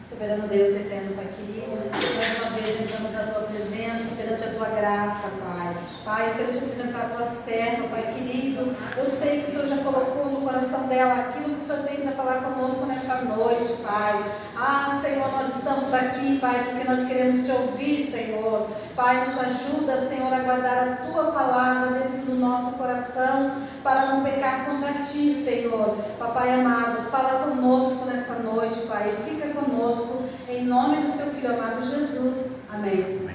Soberano Deus eterno, Pai querido, mais uma vez entramos na Tua presença, perante a Tua graça, Pai. Pai, eu quero te apresentar a Tua serva, Pai querido. Eu sei que o Senhor já colocou no coração dela aquilo que o Senhor tem para falar conosco nessa noite, Pai. Ah, Senhor, nós estamos aqui, Pai, porque nós queremos Te ouvir, Senhor. Pai, nos ajuda, Senhor, a guardar a Tua palavra dentro do nosso coração, para não pecar contra Ti, Senhor. Papai amado, fala conosco nessa noite, Pai. Fica conosco, em nome do Seu Filho amado Jesus. Amém.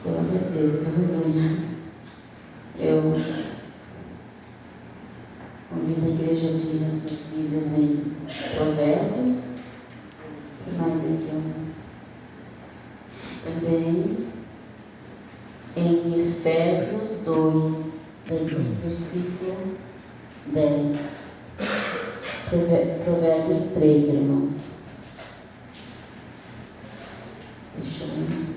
Glória a Deus, aleluia. Eu convido a igreja a abrir as suas Bíblias em Provérbios, e mais aqui também em Efésios 2, versículo 10. Provérbios 3, irmãos. Deixa eu ver.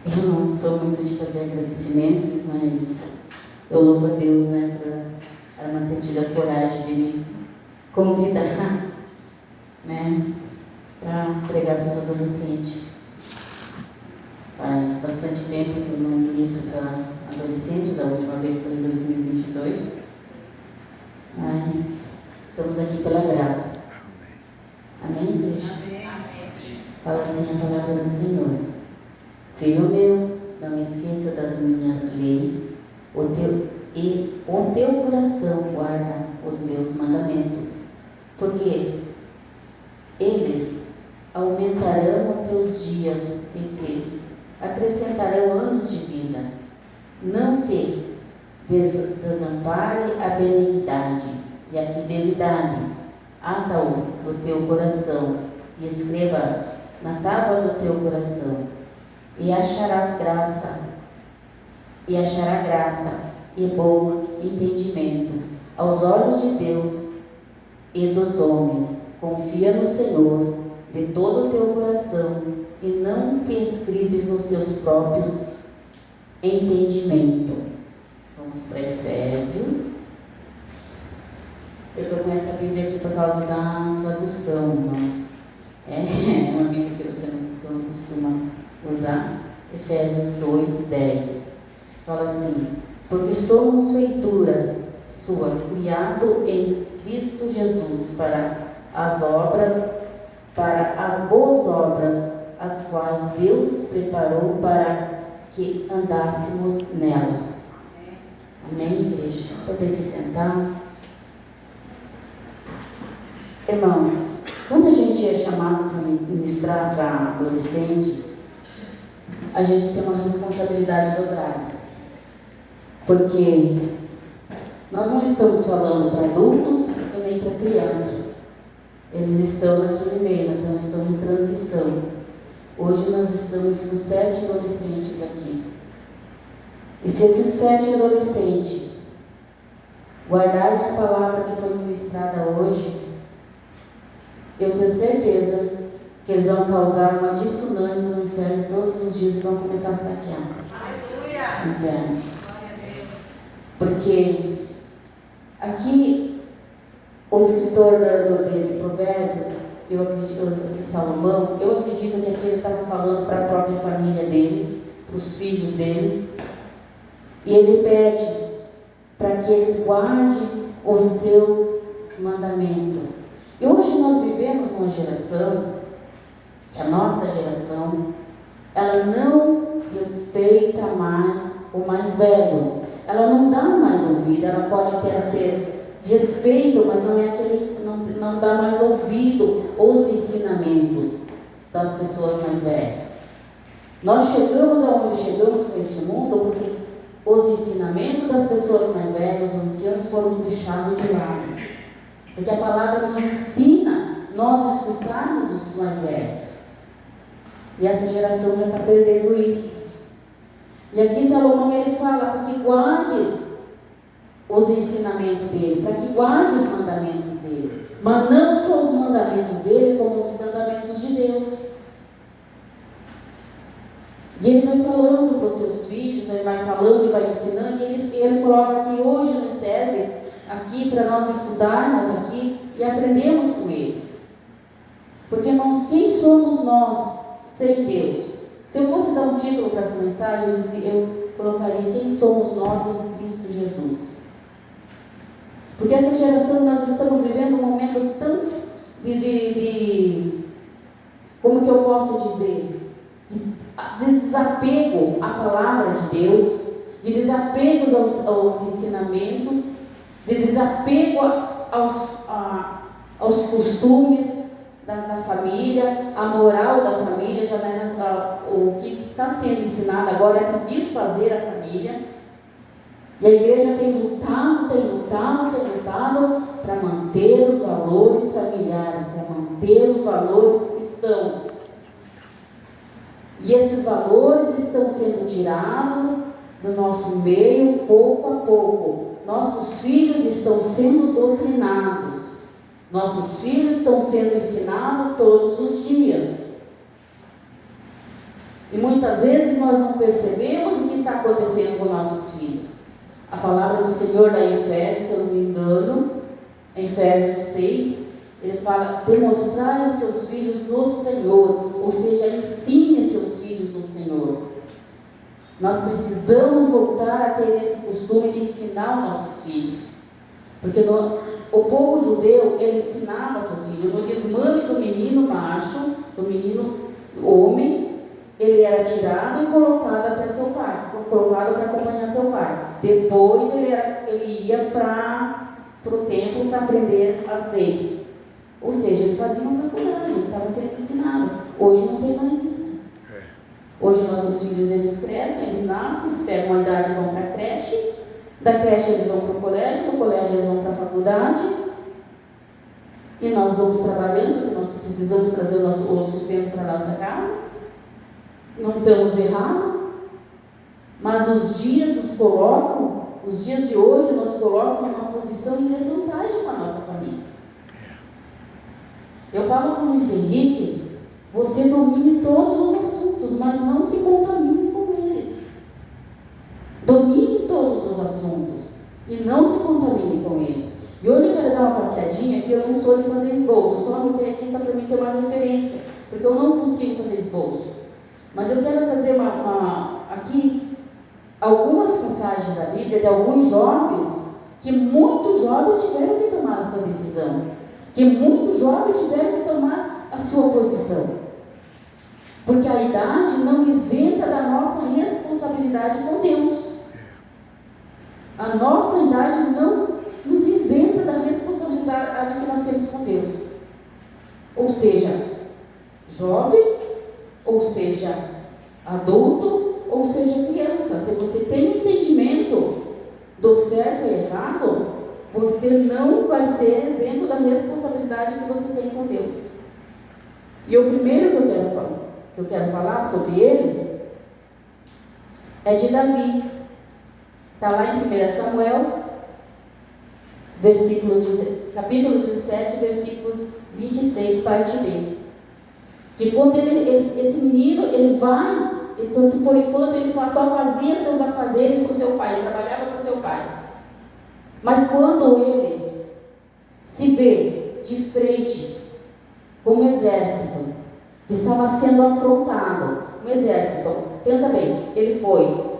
Eu não sou muito de fazer agradecimentos, mas eu louvo a Deus, né, por ela ter tido a coragem de me convidar, né, para pregar para os adolescentes. Faz bastante tempo que eu não ministro para adolescentes, a última vez foi em 2022, mas estamos aqui pela graça. Amém, igreja? Amém. Fala assim a palavra do Senhor. Filho meu, não esqueça das minhas leis, o teu coração guarda os meus mandamentos, porque eles aumentarão os teus dias e te acrescentarão anos de vida. Não te desampare a benignidade e a fidelidade. Ata-o no teu coração e escreva na tábua do teu coração. E achará graça e bom entendimento aos olhos de Deus e dos homens. Confia no Senhor de todo o teu coração e não te inscreves nos teus próprios entendimentos. Vamos para Efésios. Eu estou com essa Bíblia aqui por causa da tradução, irmãos. É uma Bíblia que você não costuma usar. Efésios 2, 10. Fala assim: porque somos feituras sua, criado em Cristo Jesus para as boas obras, as quais Deus preparou para que andássemos nela. Amém, igreja? Podem se sentar. Irmãos, quando a gente é chamado para ministrar para adolescentes, a gente tem uma responsabilidade dobrada. Porque nós não estamos falando para adultos e nem para crianças. Eles estão naquele meio, então estão em transição. Hoje nós estamos com 7 adolescentes aqui. E se esses 7 adolescentes guardarem a palavra que foi ministrada hoje, eu tenho certeza que eles vão causar uma tsunami no inferno todos os dias e vão começar a saquear o inferno. Porque aqui o escritor de Provérbios, eu acredito, Salomão, eu acredito que aqui ele estava falando para a própria família dele, para os filhos dele, e ele pede para que eles guardem os seus mandamentos. E hoje nós vivemos numa geração, que a nossa geração, ela não respeita mais o mais velho. Ela não dá mais ouvido, ela pode ter respeito, mas não dá mais ouvido aos ensinamentos das pessoas mais velhas. Nós chegamos aonde chegamos com este mundo porque os ensinamentos das pessoas mais velhas, os anciãos, foram deixados de lado. Porque a palavra nos ensina nós escutarmos os mais velhos. E essa geração já está perdendo isso. E aqui Salomão ele fala para que guarde os ensinamentos dele, para que guarde os mandamentos dele. Mas não só os mandamentos dele, como os mandamentos de Deus. E ele vai falando para os seus filhos, ele vai falando e vai ensinando, e ele coloca aqui: hoje nos serve aqui para nós estudarmos aqui e aprendemos com Ele. Porque, irmãos, quem somos nós sem Deus? Se eu fosse dar um título para essa mensagem, eu colocaria: quem somos nós em Cristo Jesus? Porque essa geração, nós estamos vivendo um momento tão como que eu posso dizer? De desapego à palavra de Deus, de desapego aos ensinamentos, de desapego aos costumes da família, a moral da família. Já não é o que está sendo ensinado agora é para desfazer a família. E a igreja tem lutado para manter os valores familiares, para manter os valores cristãos. E esses valores estão sendo tirados do nosso meio pouco a pouco. Nossos filhos estão sendo doutrinados. Nossos filhos estão sendo ensinados todos os dias. E muitas vezes nós não percebemos o que está acontecendo com nossos filhos. A palavra do Senhor lá em Efésios, se eu não me engano, em Efésios 6, ele fala: demonstrar os seus filhos no Senhor, ou seja, ensine seus filhos no Senhor. Nós precisamos voltar a ter esse costume de ensinar os nossos filhos, porque o povo judeu, ele ensinava seus filhos. No desmame do menino macho, do menino homem, ele era tirado e colocado até seu pai, colocado para acompanhar seu pai. Depois ele ia para o templo para aprender as leis. Ou seja, ele fazia uma faculdade, ele estava sendo ensinado. Hoje não tem mais isso. Hoje nossos filhos, eles crescem, eles nascem, eles pegam uma idade e vão para a creche. Da creche eles vão para o colégio, do colégio eles vão para a faculdade. E nós vamos trabalhando, porque nós precisamos trazer o sustento para a nossa casa. Não estamos errados, mas os dias de hoje nos colocam numa posição em desvantagem com a nossa família. Eu falo com o Luiz Henrique: você domine todos os assuntos, mas não se contamine com eles. Domine todos os assuntos e não se contamine com eles. E hoje eu quero dar uma passeadinha, que eu não sou de fazer esboço, eu só anotei aqui só para mim ter uma referência, porque eu não consigo fazer esboço. Mas eu quero trazer aqui algumas passagens da Bíblia de alguns jovens, que muitos jovens tiveram que tomar a sua decisão, que muitos jovens tiveram que tomar a sua posição, porque a idade não isenta da nossa responsabilidade com Deus. A nossa idade não nos isenta da responsabilidade que nós temos com Deus. Ou seja, jovem, ou seja, adulto, ou seja, criança. Se você tem entendimento do certo e errado, você não vai ser isento da responsabilidade que você tem com Deus. E o primeiro que eu quero falar sobre ele é de Davi. Está lá em 1 Samuel, capítulo 17, versículo 26, parte B. Que quando esse menino, ele vai, por enquanto ele só fazia seus afazeres para o seu pai, ele trabalhava para o seu pai. Mas quando ele se vê de frente com um exército que estava sendo afrontado, um exército, pensa bem, ele foi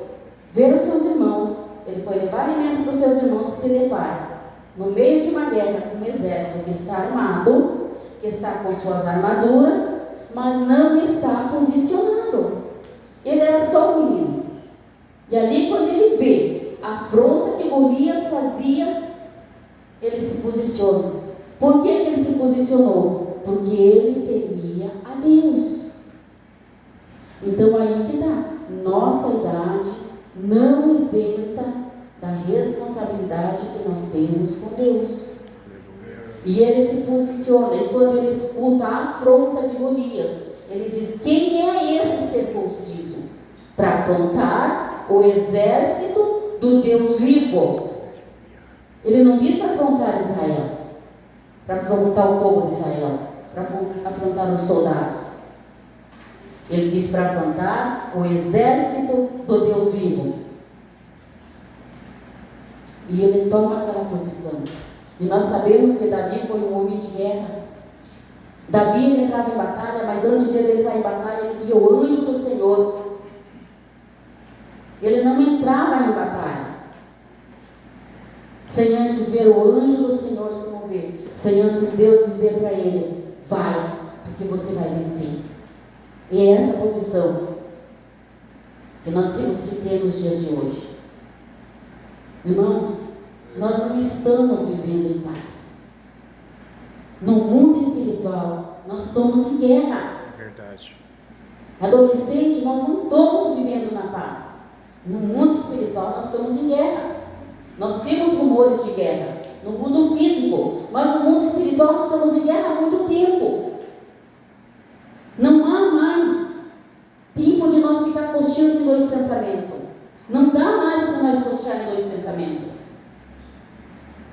ver os seus irmãos, ele foi levar alimento para os seus irmãos e se depara no meio de uma guerra com um exército que está armado, que está com suas armaduras, mas não está posicionado. Ele era só um menino. E ali, quando ele vê a afronta que Golias fazia, ele se posiciona. Por que ele se posicionou? Porque ele temia a Deus. Então aí que está. Nossa idade não isenta da responsabilidade que nós temos com Deus. E ele se posiciona, e quando ele escuta a afronta de Golias, ele diz: quem é esse circunciso para afrontar o exército do Deus vivo? Ele não diz para afrontar Israel, para afrontar o povo de Israel, para afrontar os soldados. Ele diz para afrontar o exército do Deus vivo. E ele toma aquela posição. E nós sabemos que Davi foi um homem de guerra. Davi ele entrava em batalha, mas antes de ele entrar em batalha, ele via o anjo do Senhor. Ele não entrava em batalha sem antes ver o anjo do Senhor se mover, sem antes Deus dizer para ele: vai, porque você vai vencer. E é essa posição que nós temos que ter nos dias de hoje. Irmãos, nós não estamos vivendo em paz. No mundo espiritual, nós estamos em guerra. É verdade. Adolescente, nós não estamos vivendo na paz. No mundo espiritual, nós estamos em guerra. Nós temos rumores de guerra no mundo físico, mas no mundo espiritual nós estamos em guerra há muito tempo. Não há mais tempo de nós ficar costeando em dois pensamentos. Não dá mais para nós costear em dois pensamentos.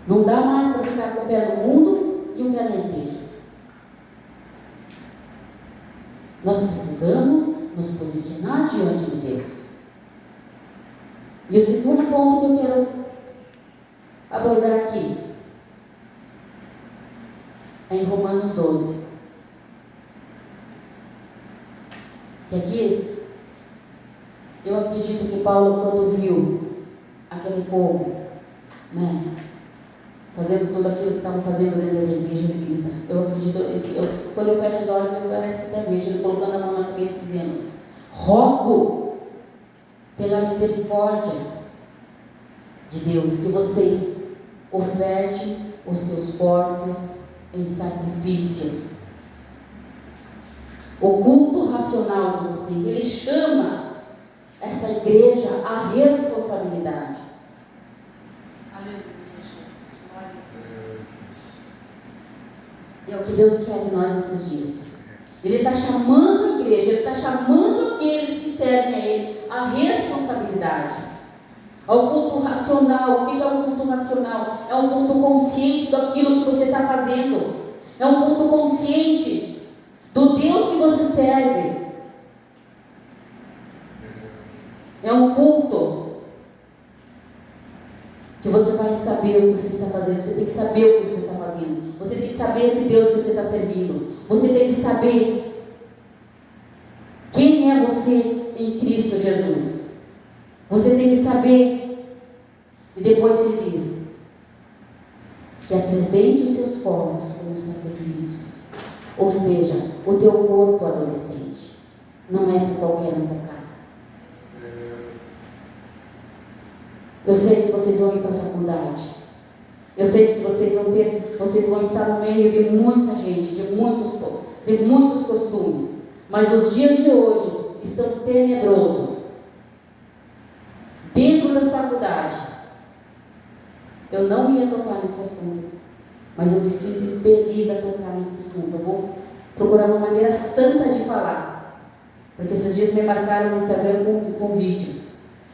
Não dá mais para ficar com o pé no mundo e o pé na igreja. Nós precisamos nos posicionar diante de Deus. E o segundo ponto que eu quero abordar aqui é em Romanos 12. Que aqui, eu acredito que Paulo, quando viu aquele povo, fazendo tudo aquilo que estavam fazendo dentro da igreja, ele grita. Eu acredito, quando eu fecho os olhos, eu parece que até vejo ele colocando a mão na cabeça dizendo: rogo pela misericórdia de Deus que vocês ofertem os seus corpos em sacrifício. O culto racional de vocês, ele chama essa igreja à responsabilidade. É o que Deus quer de nós nesses dias. Ele está chamando a igreja, ele está chamando aqueles que servem a Ele à responsabilidade, ao culto racional. O que é um culto racional? É um culto consciente daquilo que você está fazendo. É um culto consciente do Deus que você serve. É um culto que você vai saber o que você está fazendo. Você tem que saber o que você está fazendo. Você tem que saber que Deus que você está servindo. Você tem que saber quem é você em Cristo Jesus. Você tem que saber. E depois ele diz que apresente os seus corpos como sacrifícios. Ou seja, o teu corpo adolescente não é para qualquer um tocar. Eu sei que vocês vão ir para a faculdade. Eu sei que vocês vão estar no meio de muita gente, de muitos costumes. Mas os dias de hoje estão tenebrosos. Dentro das faculdades. Eu não ia tocar nesse assunto, mas eu me sinto impelida a tocar nesse assunto. Eu vou procurar uma maneira santa de falar. Porque esses dias me marcaram no Instagram com um vídeo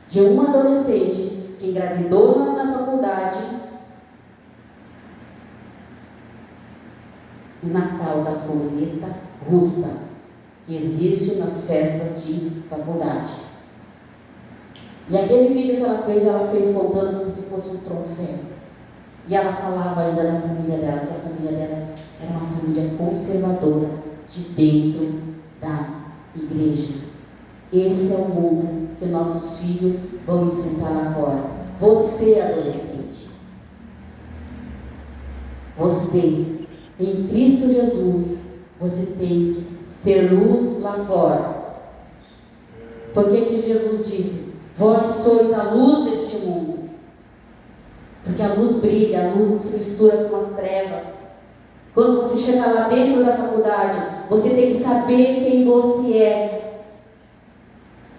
de uma adolescente que engravidou na faculdade, o Natal da roleta russa, que existe nas festas de faculdade. E aquele vídeo que ela fez contando como se fosse um troféu. E ela falava ainda da família dela, que a família dela era uma família conservadora, de dentro da igreja. Esse é o mundo que nossos filhos vão enfrentar lá fora. Você, adolescente, você, em Cristo Jesus, você tem que ser luz lá fora. Por que Jesus disse: vós sois a luz deste mundo? Porque a luz brilha, a luz não se mistura com as trevas. Quando você chegar lá dentro da faculdade, você tem que saber quem você é.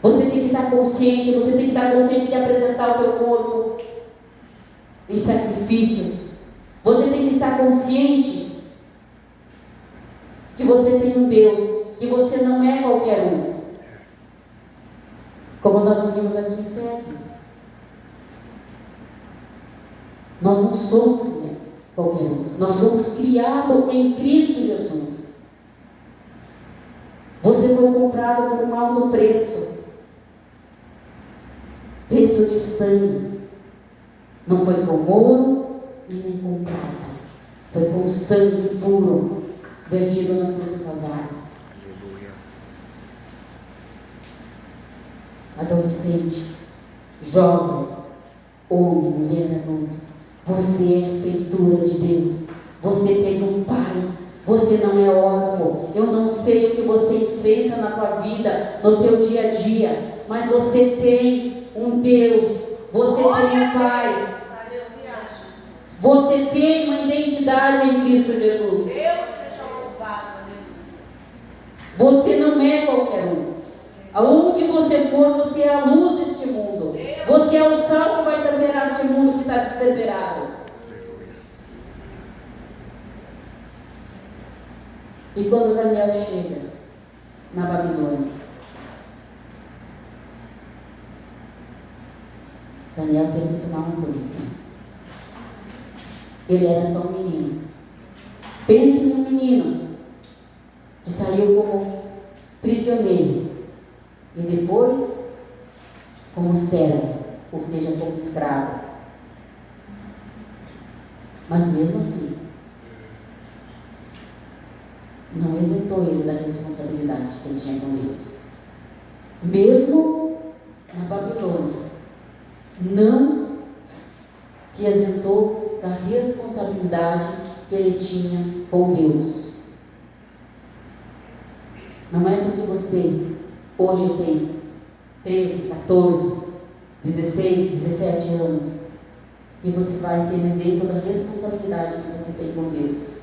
Você tem que estar consciente, você tem que estar consciente de apresentar o teu corpo em sacrifício. Você tem que estar consciente que você tem um Deus, que você não é qualquer um. Como nós vimos aqui em Efésios. Nós não somos qualquer um. Nós somos criados em Cristo Jesus. Você foi comprado por um alto preço. Preço de sangue. Não foi com ouro, e nem com prata. Foi com sangue puro, vertido na cruz do Calvário. Adolescente, jovem, homem, mulher adulta, você é feitura de Deus. Você tem um Pai. Você não é órfão. Eu não sei o que você enfrenta na tua vida, no teu dia a dia, mas você tem um Deus. Você tem um Pai. Você tem uma identidade em Cristo Jesus. Deus seja louvado. Você não é qualquer um. Aonde você for, você é a luz deste mundo. Você é o sal que vai temperar este mundo que está destemperado. E quando Daniel chega na Babilônia, Daniel teve que tomar uma posição. Ele era só um menino. Pense em um menino que saiu como prisioneiro e depois como servo, ou seja, como escravo. Mas mesmo assim, não isentou ele da responsabilidade que ele tinha com Deus. Mesmo na Babilônia, não se isentou da responsabilidade que ele tinha com Deus. Não é porque você hoje tem 13, 14, 16, 17 anos que você vai ser isento da responsabilidade que você tem com Deus.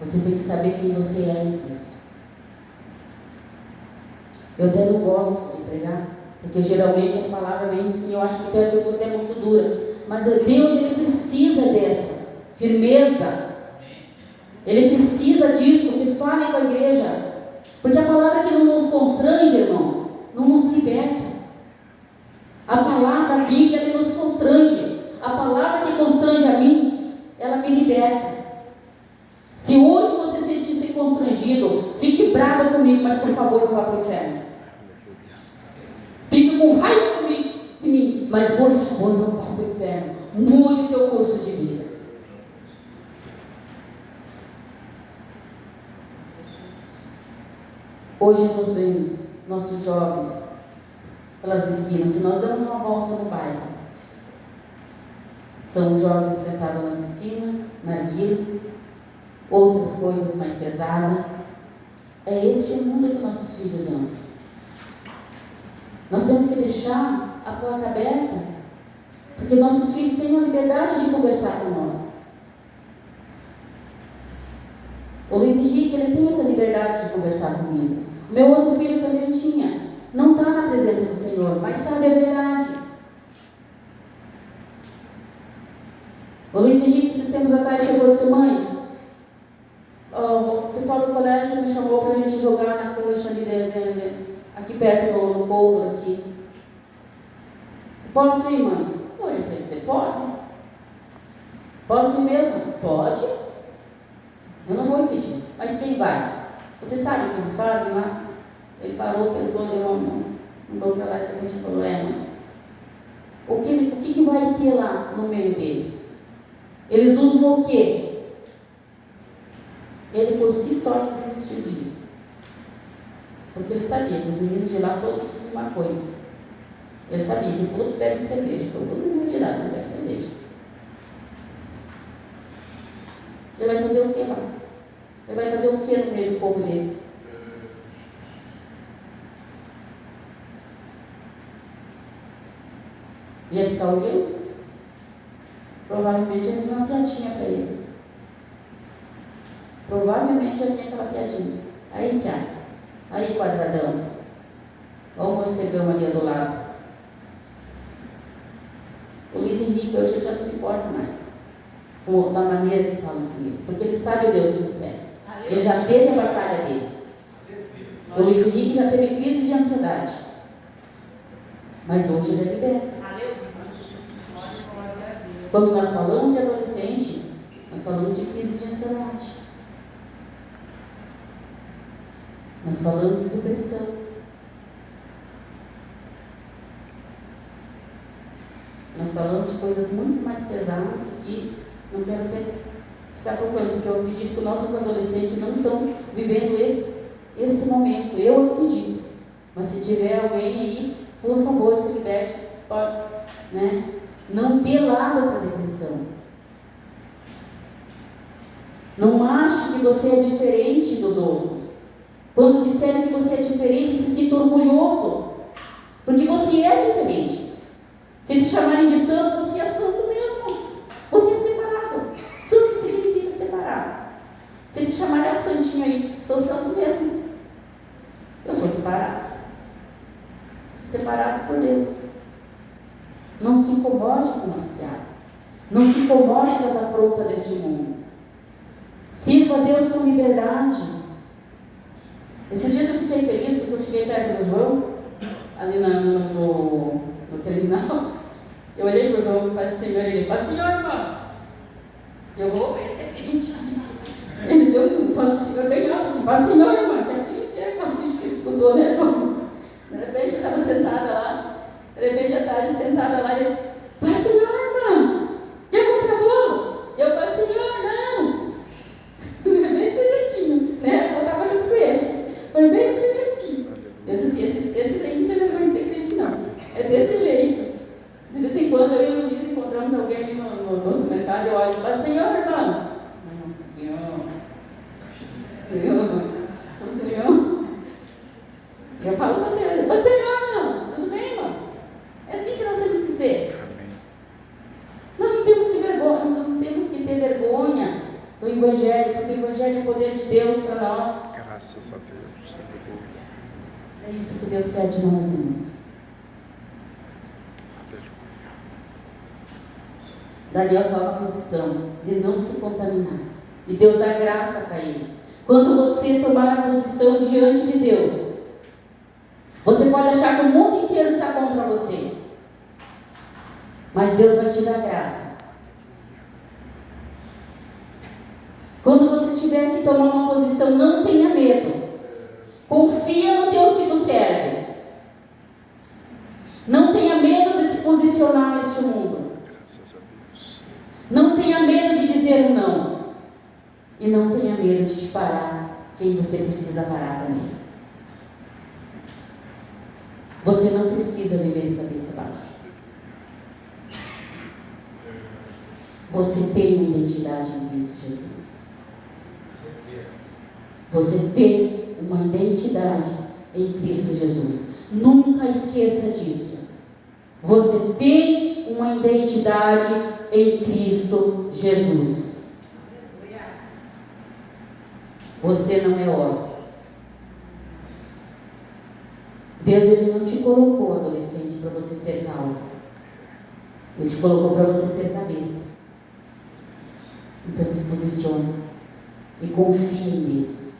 Você tem que saber quem você é em Cristo. Eu até não gosto de pregar, porque geralmente as palavras vêm assim, eu acho que até a pessoa é muito dura. Mas Deus, Ele precisa dessa firmeza. Ele precisa disso, que fale com a igreja. Porque a palavra que não nos constrange, irmão, não nos liberta. A palavra, a Bíblia, ela nos constrange. A palavra que constrange a mim, ela me liberta. Se hoje você se sentir constrangido, fique bravo comigo, mas por favor não vá para o inferno. Fique com raiva comigo, de mim, mas por favor não vá para o inferno. Mude o teu curso de vida. Hoje nós vemos nossos jovens pelas esquinas. Se nós damos uma volta no bairro, são jovens sentados nas esquinas, na narguilha, outras coisas mais pesadas. É este o mundo que nossos filhos amam. Nós temos que deixar a porta aberta, porque nossos filhos têm a liberdade de conversar com nós. O Luiz Henrique, ele tem essa liberdade de conversar comigo. O meu outro filho também tinha. Não está na presença do Senhor, mas sabe a verdade. O Luiz Henrique, esses tempos atrás, chegou e disse: mãe, o pessoal do colégio me chamou para a gente jogar na cancha ali, aqui perto do Couro, aqui. Posso ir, mãe? Olha para ele: você pode? Posso ir mesmo? Pode. Eu não vou impedir. Mas quem vai? Você sabe o que eles fazem lá? Ele parou, pensou, deu uma mão, mandou para lá e a gente falou: mãe, o que vai ter lá no meio deles? Eles usam o quê? Ele por si só desistiu de ir. Porque ele sabia que os meninos de lá todos fumam maconha. Ele sabia que todos bebem cerveja. São todo mundo de lá, não bebe cerveja. Ele vai fazer o quê lá? Ele vai fazer o quê no meio do povo desse? Ia ficar olhando? Provavelmente eu tinha uma piadinha para ele. Provavelmente eu tinha aquela piadinha. Aí, piada. Aí, quadradão. Olha o morcegão ali do lado. O Luiz Henrique hoje já não se importa mais da maneira que falam comigo, porque ele sabe o Deus que ele serve. Ele já teve a batalha dele. O Luiz Henrique já teve crise de ansiedade, mas hoje ele é liberto. Quando nós falamos de adolescente, nós falamos de crise de ansiedade. Nós falamos de depressão. mas falando de coisas muito mais pesadas que não quero ficar tocando, porque eu acredito que nossos adolescentes não estão vivendo esse momento. Eu acredito. Mas se tiver alguém aí, por favor, se liberte, pode, né? Não dê lado para a depressão. Não ache que você é diferente dos outros. Quando disserem que você é diferente, se sinta orgulhoso, porque você é diferente. Se te chamarem de santo, você é santo mesmo. Você é separado. Santo significa separado. Se te chamarem, o santinho aí, sou santo mesmo. Eu sou separado. Separado por Deus. Não se incomode com as piadas. Não se incomode com as afrontas deste mundo. Sirva a Deus com liberdade. Esses dias eu fiquei feliz porque eu cheguei perto do João, ali no terminal. Eu olhei para o João e falei, Senhor, ele falou, Senhor, irmão, eu vou ver esse aqui. Ele deu um passo, Senhor, bem alto, assim, fala, Senhor, irmão, que a filha inteira que a gente escutou, né, João? De repente eu estava sentada lá, de repente à tarde sentada lá, ele, pai, Senhor, irmão, e a compra bolo? Eu falei, Senhor, não. Bem desse jeitinho, né? Eu estava junto com ele. Foi bem desse jeitinho. Eu disse assim, esse daí não tem vergonha de ser crente, não. É desse jeito. De vez em quando eu e o Luiz encontramos alguém ali no mercado, eu olho e falo, Senhor, irmão. Senhor. Eu falo para você, Senhor, não. Tudo bem, irmão? É assim que nós temos que ser. Nós não temos que ter vergonha do Evangelho, porque o Evangelho é o poder de Deus para nós. Graças a Deus. É isso que Deus quer de nós, irmãos. Daniel estava na posição de não se contaminar. E Deus dá graça para ele. Quando você tomar a posição diante de Deus, você pode achar que o mundo inteiro está contra você. Mas Deus vai te dar graça. Quando você tiver que tomar uma posição, não tenha medo. Confia no Deus que tu serve. Não tenha medo de se posicionar neste mundo. Graças a Deus. Não tenha medo de dizer um não. E não tenha medo de te parar quem você precisa parar também. Você não precisa viver de cabeça baixa. Você tem uma identidade em Cristo Jesus. Você tem uma identidade em Cristo Jesus. Nunca esqueça disso. Você tem uma identidade em Cristo Jesus. Você não é órfão. Deus, Ele não te colocou, adolescente, para você ser calmo. Ele te colocou para você ser cabeça. Então se posicione e confie em Deus.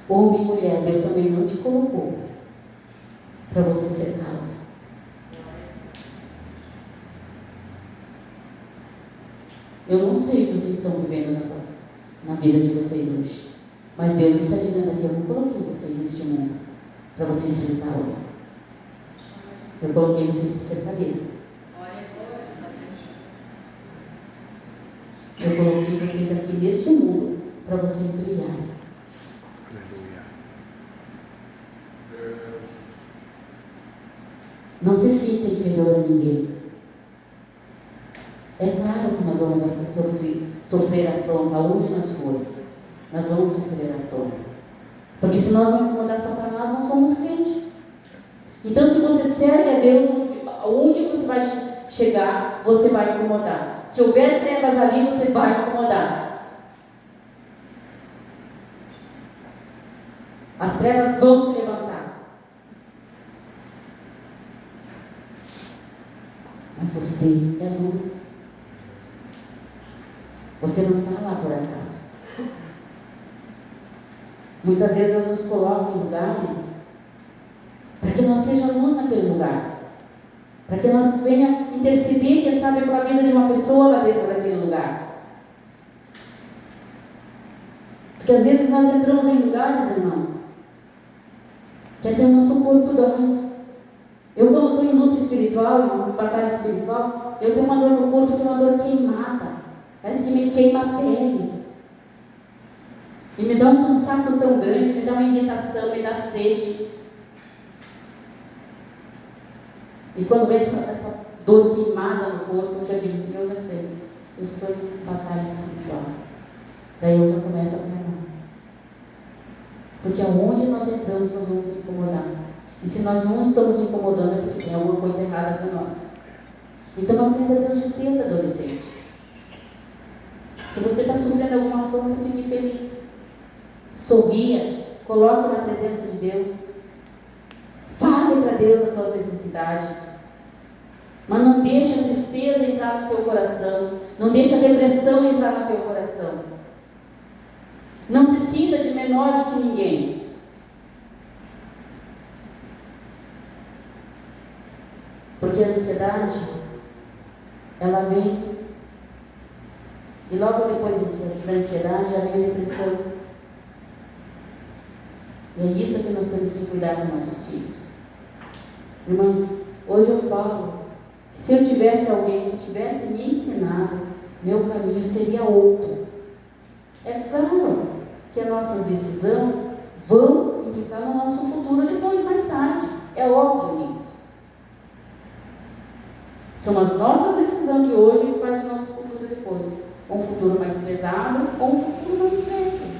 Homem e mulher, Deus também não te colocou para você ser calmo. Eu não sei o que vocês estão vivendo na vida de vocês hoje, mas Deus está dizendo aqui, eu não coloquei vocês neste mundo para vocês serem calmos. Eu coloquei vocês para ser cabeça. Eu coloquei vocês aqui neste mundo para vocês brilharem. Aleluia. Não se sinta inferior a ninguém. É claro que nós vamos sofrer afronta onde nós formos. Nós vamos sofrer afronta. Porque se nós não incomodar Satanás, nós somos crentes. Então, se você serve a Deus, onde você vai chegar, você vai incomodar. Se houver trevas ali, você vai incomodar. As trevas vão se levantar. Mas você é luz. Você não está lá por acaso. Muitas vezes Deus nos coloca em lugares para que nós seja luz naquele lugar. Para que nós venha interceder, quem sabe, pela vida de uma pessoa lá dentro daquele lugar. Porque às vezes nós entramos em lugares, irmãos, que até o nosso corpo dói. Eu, quando estou em luta espiritual, em batalha espiritual, eu tenho uma dor no corpo que é uma dor queimada. Parece que me queima a pele. E me dá um cansaço tão grande, me dá uma irritação, me dá sede. E quando vem essa dor queimada no corpo, eu já digo, Senhor, eu já sei, eu estou em batalha espiritual. Daí eu já começo a clamar. Porque aonde nós entramos, nós vamos incomodar. E se nós não estamos incomodando, é porque tem alguma coisa errada com nós. Então aprenda Deus de cedo, adolescente. Se você está sofrendo alguma forma, fique feliz. Sorria, coloque na presença de Deus. Fale para Deus as tuas necessidades. Mas não deixe a tristeza entrar no teu coração. Não deixe a depressão entrar no teu coração. Não se sinta de menor do que ninguém. Porque a ansiedade, ela vem, e logo depois da ansiedade já vem a depressão. E é isso que nós temos que cuidar com nossos filhos. Irmãs, hoje eu falo, que se eu tivesse alguém que tivesse me ensinado, meu caminho seria outro. É claro que as nossas decisões vão implicar no nosso futuro depois, mais tarde. É óbvio isso. São as nossas decisões de hoje que fazem o nosso futuro depois. Um futuro mais pesado ou um futuro mais leve.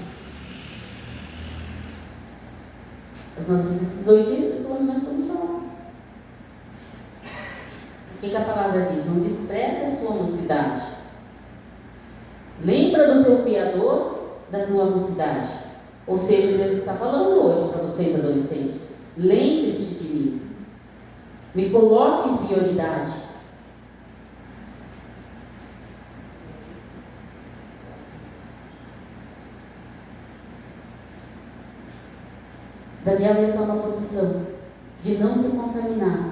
As nossas decisões entram quando nós somos jovens. O que a palavra diz? Não despreze a sua mocidade. Lembra do teu Criador da tua mocidade. Ou seja, Deus está falando hoje para vocês, adolescentes. Lembre-se de mim. Me coloque em prioridade. Daniel ia tomar posição de não se contaminar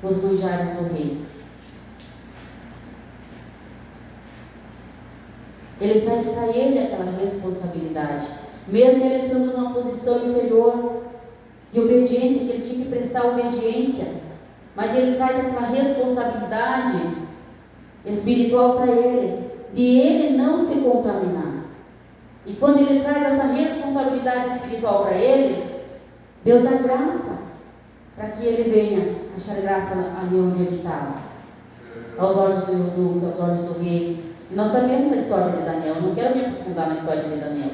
com os manjares do rei. Ele traz para ele aquela responsabilidade, mesmo ele estando numa posição inferior, de obediência, que ele tinha que prestar obediência, mas ele traz aquela responsabilidade espiritual para ele, de ele não se contaminar. E quando ele traz essa responsabilidade espiritual para ele, Deus dá graça para que ele venha achar graça ali onde ele estava, aos olhos do eunuco, aos olhos do rei. E nós sabemos a história de Daniel, não quero me aprofundar na história de Daniel.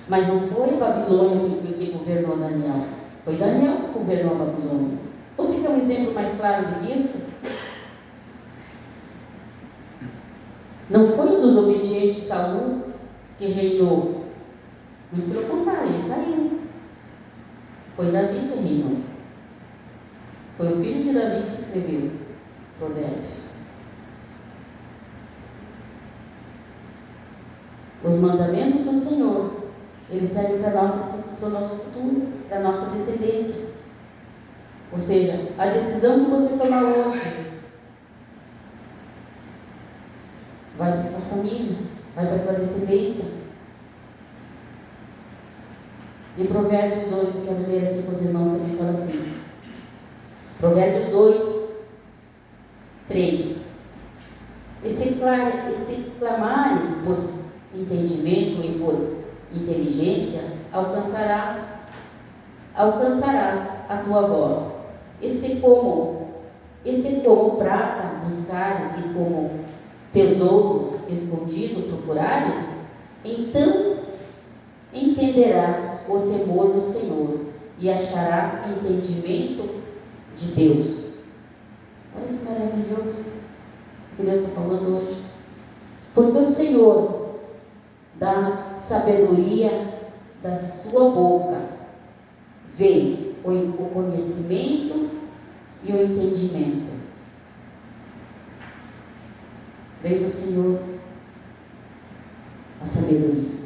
Mas não foi a Babilônia que governou Daniel, foi Daniel que governou a Babilônia. Você quer um exemplo mais claro do que isso? Não foi o desobediente Saul que reinou. Muito pelo contrário, ele caiu. Foi Davi que reinou. Foi o filho de Davi que escreveu Provérbios. Os mandamentos do Senhor, eles servem para o nosso futuro, para a nossa descendência. Ou seja, a decisão que você tomar hoje vai para a tua família, vai para a tua descendência. Em Provérbios 2, eu quero ler aqui com os irmãos também, fala assim. Provérbios 2, 3. E se clamares por entendimento e por inteligência, alcançarás a tua voz. E se como prata buscares e como tesouros escondidos procurares, então entenderá o temor do Senhor e achará entendimento de Deus. Olha que maravilhoso que Deus está falando hoje. Porque o Senhor dá sabedoria da sua boca, vem o conhecimento e o entendimento. Vem do Senhor a sabedoria.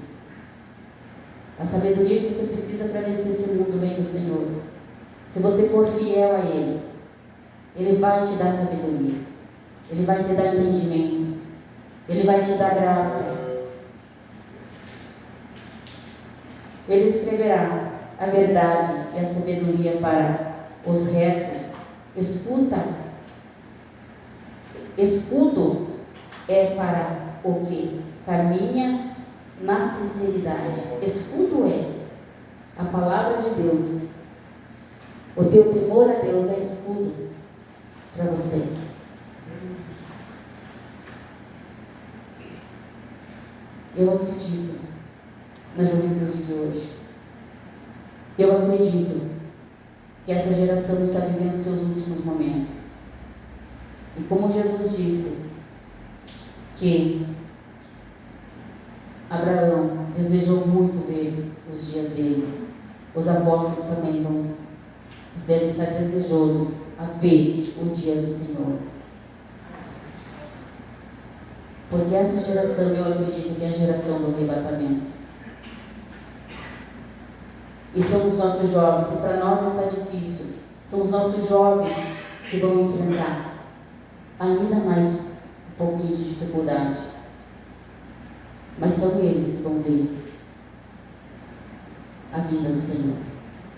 A sabedoria que você precisa para vencer esse mundo vem do Senhor. Se você for fiel a Ele, Ele vai te dar sabedoria. Ele vai te dar entendimento. Ele vai te dar graça. Ele escreverá a verdade e a sabedoria para os retos. Escudo é para o que caminha na sinceridade. Escudo é a palavra de Deus. O teu temor a Deus é escudo para você. Eu acredito na juventude de hoje. Eu acredito que essa geração está vivendo seus últimos momentos. E como Jesus disse que Abraão desejou muito ver os dias dele, os apóstolos também devem estar desejosos a ver o dia do Senhor. Porque essa geração, eu acredito que é a geração do arrebatamento. E são os nossos jovens, e para nós está difícil, são os nossos jovens que vão enfrentar ainda mais um pouquinho de dificuldade. Mas são eles que vão ver a vinda do Senhor.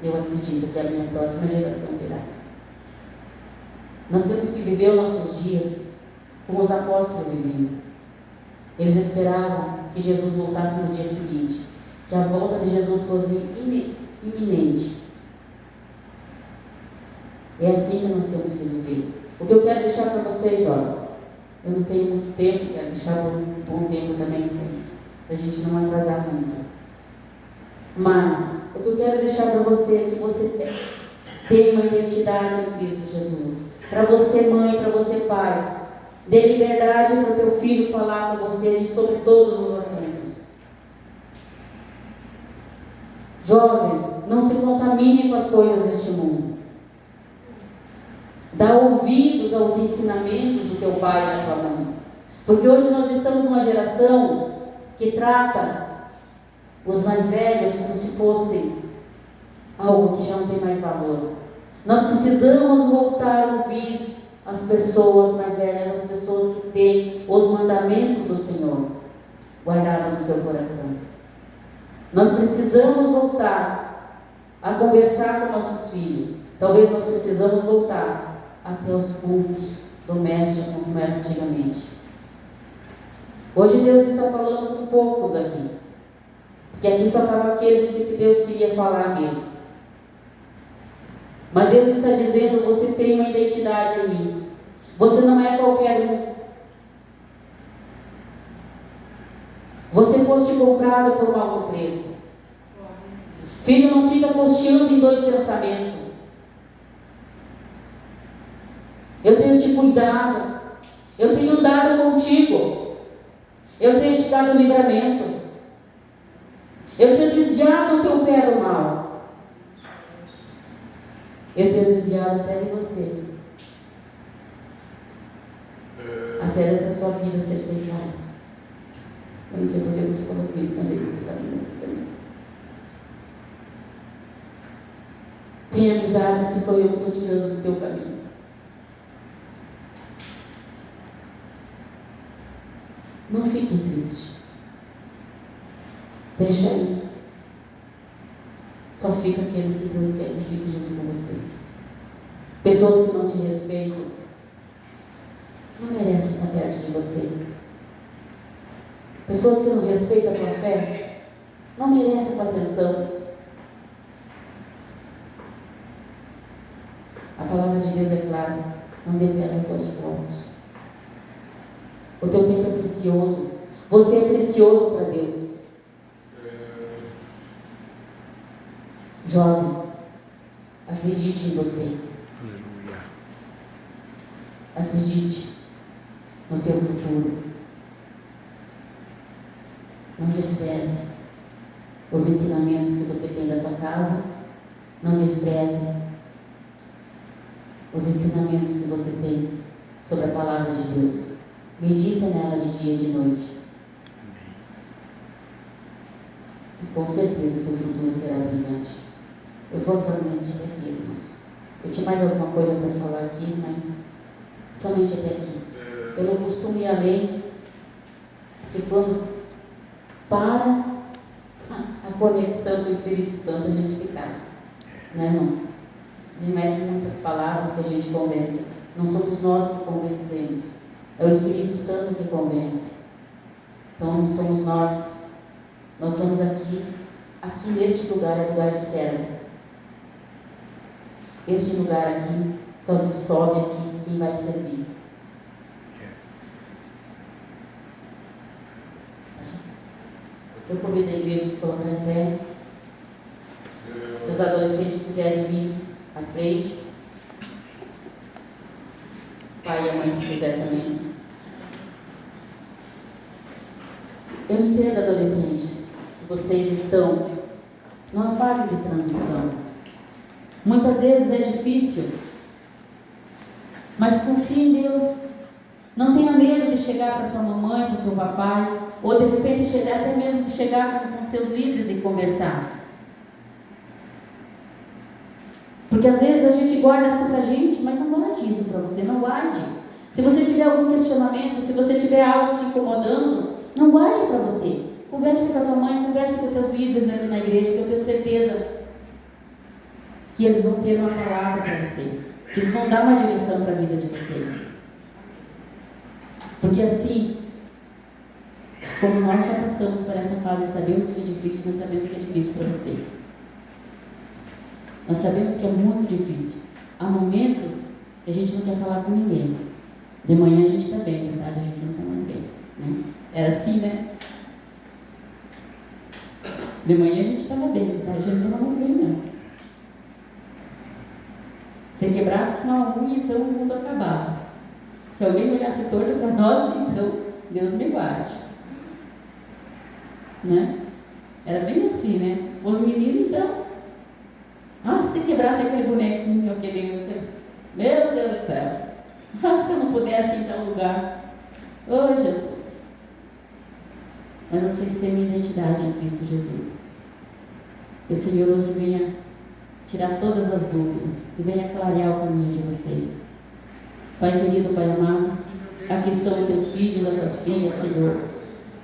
Eu acredito que a minha próxima geração virá. Nós temos que viver os nossos dias como os apóstolos viviam. Eles esperavam que Jesus voltasse no dia seguinte, que a volta de Jesus fosse iminente. É assim que nós temos que viver. O que eu quero deixar para vocês, jovens, eu não tenho muito tempo, quero deixar por um bom tempo também, para a gente não atrasar muito. Mas o que eu quero deixar para você é que você tenha uma identidade em Cristo Jesus. Para você, mãe, para você, pai, dê liberdade para o teu filho falar com você sobre todos os assuntos. Jovem, não se contamine com as coisas deste mundo. Dá ouvidos aos ensinamentos do teu pai e da tua mãe. Porque hoje nós estamos numa geração que trata os mais velhos como se fossem algo que já não tem mais valor. Nós precisamos voltar a ouvir as pessoas mais velhas, as pessoas que têm os mandamentos do Senhor guardados no seu coração. Nós precisamos voltar a conversar com nossos filhos. Talvez nós precisamos voltar até os cultos domésticos como era antigamente. Hoje Deus está falando com poucos aqui. Porque aqui só estavam aqueles que Deus queria falar mesmo. Mas Deus está dizendo, você tem uma identidade em mim. Você não é qualquer um. Você foste comprado por um alto preço. Filho, não fica costeando em dois pensamentos. Eu tenho te cuidado. Eu tenho andado contigo. Eu tenho te dado livramento. Eu tenho desviado o teu pé do mal. Eu tenho desviado até de você. Até da sua vida ser ceifada. Eu não sei porque eu estou falando isso, mas eles estão também. Tem amizades que sou eu que estou tirando do teu caminho. Não fique triste. Deixa aí. Só fica aqueles que Deus quer que fique junto com você. Pessoas que não te respeitam não merecem estar perto de você. Pessoas que não respeitam a tua fé não merecem a tua atenção. A palavra de Deus é clara. Não dê pedras aos povos. O teu tempo é precioso. Você é precioso para Deus. Jovem, acredite em você. Aleluia. Acredite no teu futuro. Não despreze os ensinamentos que você tem da tua casa. Não despreze os ensinamentos que você tem sobre a palavra de Deus. Medita nela de dia e de noite. E com certeza o teu futuro será brilhante. Eu vou somente até aqui, irmãos. Eu tinha mais alguma coisa para falar aqui, mas somente até aqui. Eu não costumo ir além, porque quando para a conexão com o Espírito Santo, a gente se cala. Né, irmãos? Não é muitas palavras que a gente convence. Não somos nós que convencemos. É o Espírito Santo que convence. Então não somos nós. Nós somos aqui. Aqui neste lugar é lugar de servo. Este lugar aqui, só sobe aqui quem vai servir. Eu convido a igreja a se colocar em pé. Se os adolescentes quiserem vir à frente, o pai e a mãe se quiser também. Eu entendo, adolescente, que vocês estão numa fase de transição. Muitas vezes é difícil, mas confie em Deus. Não tenha medo de chegar para sua mamãe, para o seu papai, ou de repente até mesmo de chegar com seus líderes e conversar. Porque às vezes a gente guarda tudo pra gente, mas não guarde isso para você, não guarde. Se você tiver algum questionamento, se você tiver algo te incomodando, não guarde para você. Converse com a tua mãe, converse com os teus líderes aqui na igreja, que eu tenho certeza que eles vão ter uma palavra para você, que eles vão dar uma direção para a vida de vocês. Porque assim, como nós já passamos por essa fase, sabemos que é difícil, mas sabemos que é difícil para vocês. Nós sabemos que é muito difícil. Há momentos que a gente não quer falar com ninguém. De manhã a gente está bem, de tarde a gente não está mais bem. Né? Era assim, né? De manhã a gente estava bem, de tarde a gente não estava mais bem, não. Se quebrasse uma unha, então o mundo acabava. Se alguém olhasse torto para nós, então Deus me guarde. Né? Era bem assim, né? Os meninos, então, se quebrasse aquele bonequinho, meu Deus do céu, se eu não pudesse ir em tal lugar, oh Jesus. Mas vocês têm uma identidade em Cristo Jesus. Que o Senhor hoje venha tirar todas as dúvidas e venha clarear o caminho de vocês. Pai querido, Pai amado, aqui estão os teus filhos, as tuas filhas, Senhor.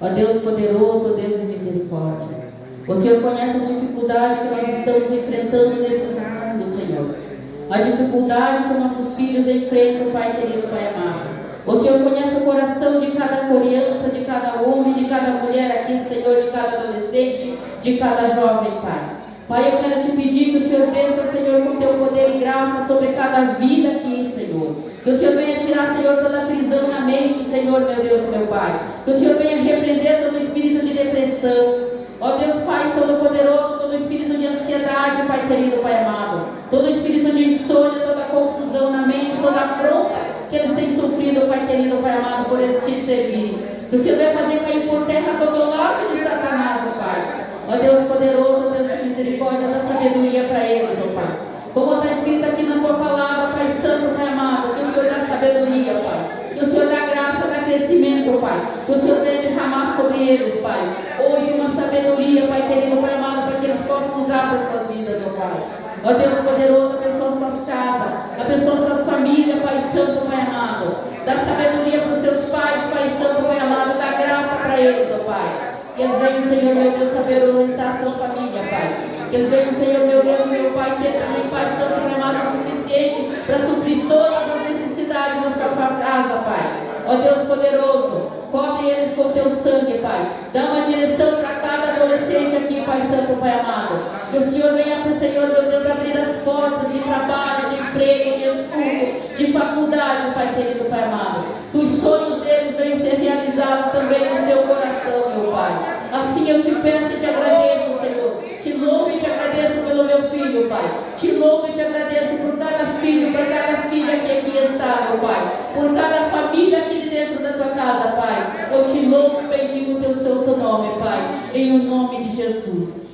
Ó Deus poderoso, ó Deus de misericórdia. O Senhor conhece as dificuldades que nós estamos enfrentando nesse mundo, Senhor. A dificuldade que nossos filhos enfrentam, Pai querido, Pai amado. O Senhor conhece o coração de cada criança, de cada homem, de cada mulher aqui, Senhor, de cada adolescente, de cada jovem, Pai. Pai, eu quero te pedir que o Senhor desça, Senhor, com teu poder e graça sobre cada vida aqui, Senhor. Que o Senhor venha tirar, Senhor, toda a prisão na mente, Senhor, meu Deus, meu Pai. Que o Senhor venha repreender todo espírito de depressão. Ó Deus, Pai Todo-Poderoso, todo espírito de ansiedade, Pai querido, Pai amado. Todo espírito de insônia, toda confusão na mente, toda afronta que eles têm sofrido, Pai querido, Pai amado, por eles te servirem. Que o Senhor venha fazer cair por terra todo o laço de Satanás, ó Pai. Ó Deus poderoso, ó Deus de misericórdia, dá sabedoria para eles, ó Pai. Como está escrito aqui na tua palavra, Pai Santo, Pai amado, que o Senhor dá sabedoria, Pai. Que o Senhor dá graça, dá crescimento, Pai. Que o Senhor venha derramar sobre eles, Pai. Hoje uma sabedoria, Pai querido, Pai amado, para que eles possam usar para as suas vidas, ó Pai. Ó Deus poderoso, abençoa suas casas, abençoa suas famílias, Pai Santo, Pai amado. Dá sabedoria para os seus pais, Pai Santo, Pai amado. Dá graça para eles, ó Pai. Que eles venham, Senhor, meu Deus, saber orientar a sua família, Pai. Que eles venham, Senhor, meu Deus, meu Pai, ter também, Pai Santo, Pai amado, o suficiente para suprir todas as necessidades da sua casa, Pai. Ó Deus poderoso, cobre eles com teu sangue, Pai. Dá uma direção para cada adolescente aqui, Pai Santo, Pai amado. Que o Senhor venha, Senhor, meu Deus, abrir as portas de trabalho, de emprego, de estudo, de faculdade, Pai querido, Pai amado. Que os sonhos deles venham ser realizados também no seu coração, meu Pai. Assim eu te peço e te agradeço, Senhor. Te louvo e te agradeço pelo meu filho, Pai. Te louvo e te agradeço por cada filho, por cada filha que aqui está, meu Pai. Por cada família aqui dentro da tua casa, Pai. Eu te louvo e bendigo o teu santo nome, Pai. Em o nome de Jesus.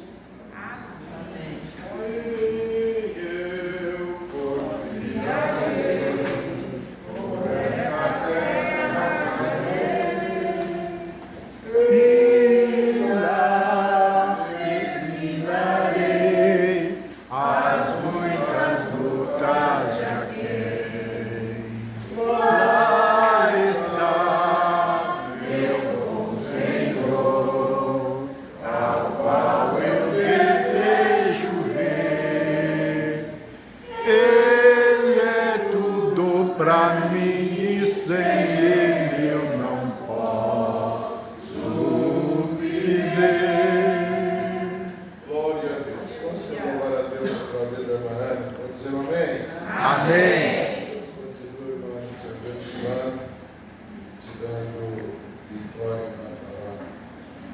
Power. pra mim e sem Ele eu não posso viver. Glória a Deus. Vamos louvar a Deus para a vida da Mariana. Pode dizer amém? Amém. Deus continue, Mariana, te abençoando, te dando vitória na palavra.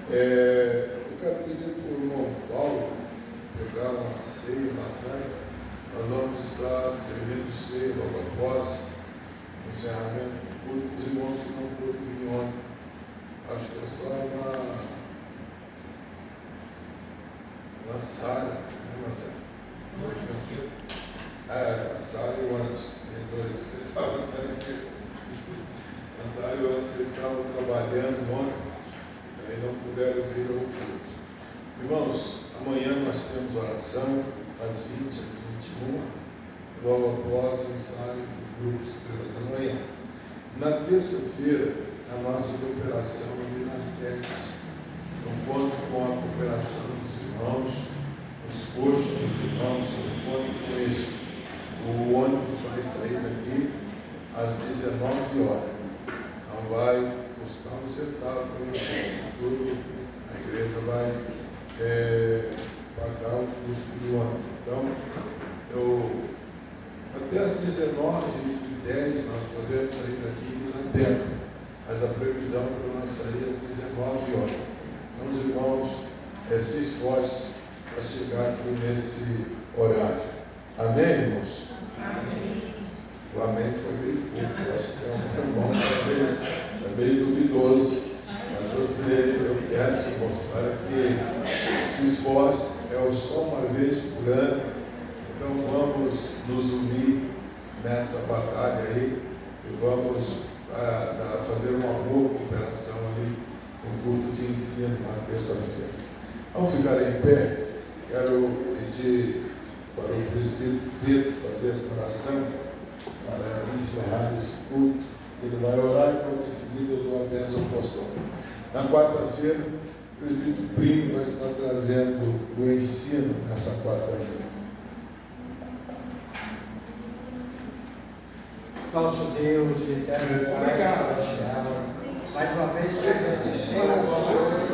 Eu quero pedir para o irmão Paulo pegar uma ceia lá atrás. Nós vamos estar servindo ceia logo após o encerramento do culto. Os irmãos que não pôde vir ontem, acho que é só uma Sara, né, Marcelo? A Sara e o Anderson, tem dois, vocês estavam atrás de a Sara e o Anderson que estavam trabalhando ontem, aí não puderam vir ao culto. Irmãos, amanhã nós temos oração, às 20, às 21, logo após o ensaio do grupo Estrela da Manhã. Na terça-feira, a nossa cooperação ali na sede. Eu conto com a cooperação dos irmãos, os esforço dos irmãos, eu conto com isso. O ônibus vai sair daqui às 19 horas. Não vai custar um centavo para vocês. Tudo, a igreja vai pagar o custo do ônibus. Então, até às 19h10 nós podemos sair daqui e ir lá dentro. Mas a previsão para nós sair às 19 horas. Então, os irmãos se esforcem para chegar aqui nesse horário. Amém, irmãos? Amém. O amém foi meio pouco. Eu acho que é um irmão meio duvidoso. Mas eu peço, irmãos, para que se esforce. É só uma vez por ano. Então vamos nos unir nessa batalha aí e vamos fazer uma boa cooperação ali no culto de ensino na terça-feira. Vamos ficar em pé. Quero pedir para o presbítero Pedro fazer essa oração para encerrar esse culto. Ele vai orar e logo em seguida eu dou a bênção apostólica. Na quarta-feira, o presbítero Primo vai estar trazendo o ensino nessa quarta-feira. Nosso Deus, eterno Pai celestial, mais uma vez te agradecemos. E agora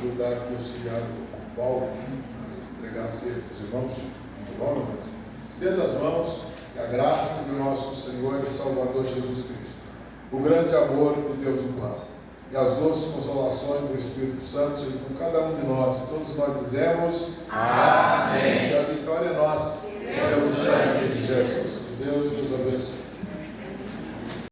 ajudar aqui o auxiliar Paulo a entregar cedo para os irmãos. Estenda as mãos, que a graça do nosso Senhor e Salvador Jesus Cristo, o grande amor de Deus o Pai e as doces consolações do Espírito Santo sejam com cada um de nós. E todos nós dizemos amém. E a vitória é nossa. Pelo sangue de Jesus. Deus nos abençoe.